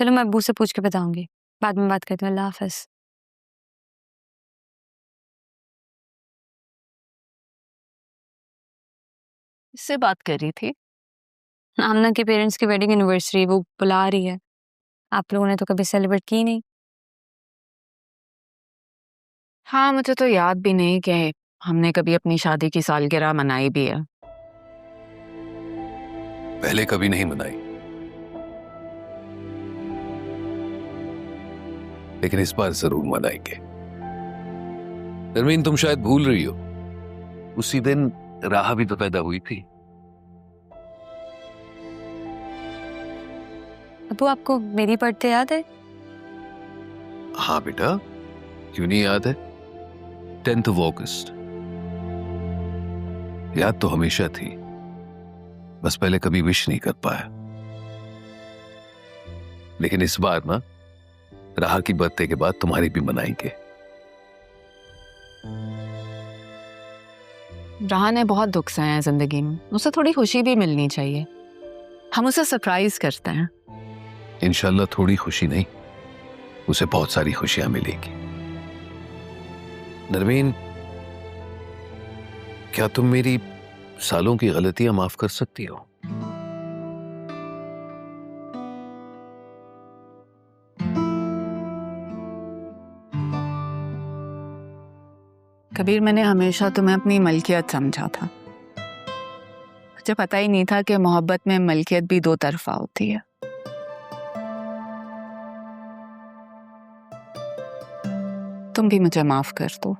चलो मैं अब्बू से पूछ के बताऊंगी, बाद में बात करती हूँ। अल्लाह हाफिज। इससे बात कर रही थी? आमना के पेरेंट्स की वेडिंग एनिवर्सरी, वो बुला रही है। आप लोगों ने तो कभी सेलिब्रेट की नहीं। हाँ, मुझे तो याद भी नहीं कि हमने कभी अपनी शादी की सालगिरह मनाई भी है। पहले कभी नहीं मनाई, लेकिन इस बार जरूर मनाएंगे। नरमीन, तुम शायद भूल रही हो, उसी दिन राहा भी तो पैदा हुई थी। अब्बू, आपको मेरी बर्थडे याद है? हाँ बेटा, क्यों नहीं याद है? 10th of August। याद तो हमेशा थी, बस पहले कभी विश नहीं कर पाया। लेकिन इस बार ना, राहा की बर्थडे के बाद तुम्हारी भी मनाएंगे। राहा ने बहुत दुख सहे हैं जिंदगी में, उसे थोड़ी खुशी भी मिलनी चाहिए। हम उसे सरप्राइज करते हैं। इंशाल्लाह थोड़ी खुशी नहीं, उसे बहुत सारी खुशियां मिलेगी। नरमीन, क्या तुम मेरी सालों की गलतियां माफ कर सकती हो? कबीर, मैंने हमेशा तुम्हें अपनी मलकियत समझा था। मुझे पता ही नहीं था कि मोहब्बत में मलकियत भी दो तरफा होती है। तुम भी मुझे माफ कर दो।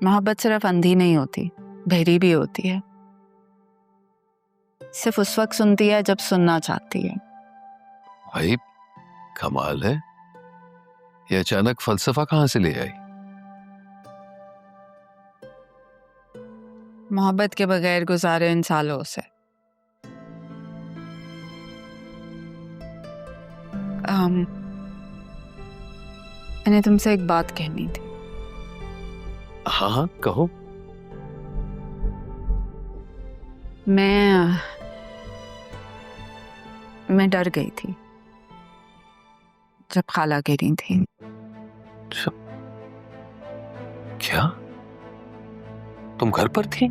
मोहब्बत सिर्फ अंधी नहीं होती, बहरी भी होती है। सिर्फ उस वक्त सुनती है जब सुनना चाहती है। भाई, कमाल है, ये अचानक फलसफा कहां से ले आई? मोहब्बत के बगैर गुजारे इन सालों से। मैंने तुमसे एक बात कहनी थी। हाँ हाँ, कहो। मैं डर गई थी जब खाला गिरी थी। क्या तुम घर पर थी?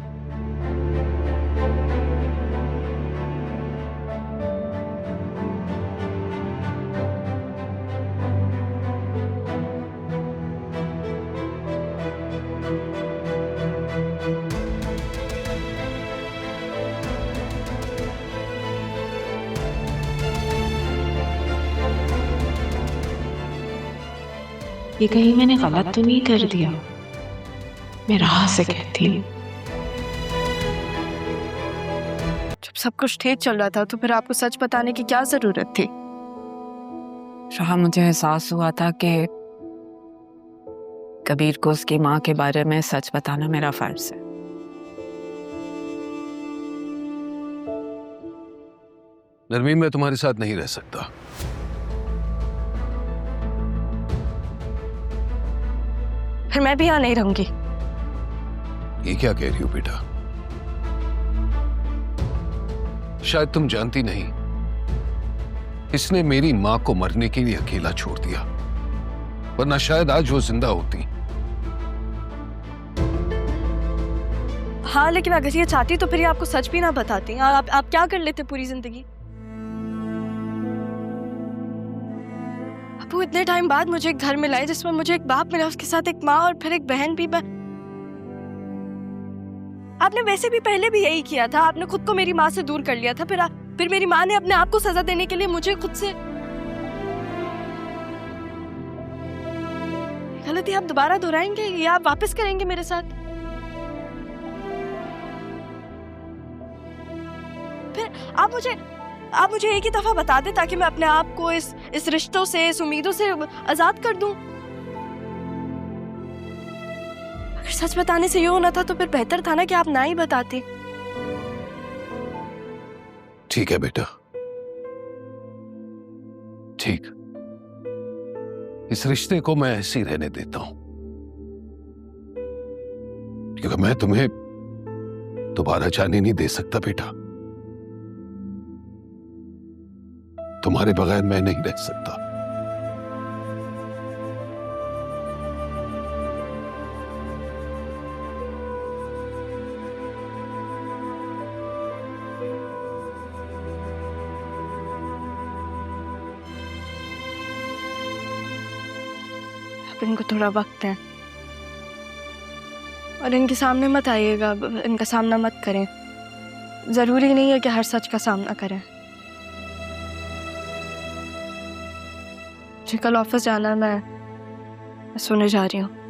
ये कहीं मैंने गलत तो नहीं कर दिया? मैं राह से कहती हूँ। जब सब कुछ ठीक चल रहा था तो फिर आपको सच बताने की क्या जरूरत थी? राह, मुझे एहसास हुआ था कि कबीर को उसकी माँ के बारे में सच बताना मेरा फर्ज है। नरमीन, मैं तुम्हारे साथ नहीं रह सकता। फिर मैं भी यहाँ नहीं रहूंगी। ये क्या कह रही हो बेटा? शायद तुम जानती नहीं, इसने मेरी मां को मरने के लिए अकेला छोड़ दिया, वरना शायद आज वो जिंदा होती। हाँ, लेकिन अगर ये चाहती तो फिर ये आपको सच भी ना बताती। आप क्या कर लेते पूरी जिंदगी? अब वो इतने टाइम बाद मुझे एक घर मिला है जिसमें मुझे एक बाप मिला, उसके साथ एक माँ और फिर एक बहन भी। आपने वैसे भी पहले भी यही किया था, आपने खुद को मेरी माँ से दूर कर लिया था, फिर मेरी माँ ने अपने आप को सजा देने के लिए मुझे खुद से। गलती आप दोबारा दोहराएंगे या आप वापस करेंगे मेरे साथ? फिर आप मुझे एक ही दफा बता दे ताकि मैं अपने आप को इस रिश्तों से, इस उम्मीदों से आजाद कर दूं। अगर सच बताने से ये होना था तो फिर बेहतर था ना कि आप ना ही बताती। ठीक है बेटा, ठीक, इस रिश्ते को मैं ऐसे ही रहने देता हूं, क्योंकि मैं तुम्हें दोबारा जाने नहीं दे सकता बेटा। तुम्हारे बगैर मैं नहीं रह सकता। अब इनको थोड़ा वक्त है और इनके सामने मत आइएगा, इनका सामना मत करें। जरूरी नहीं है कि हर सच का सामना करें। मुझे कल ऑफिस जाना है, मैं सोने जा रही हूँ।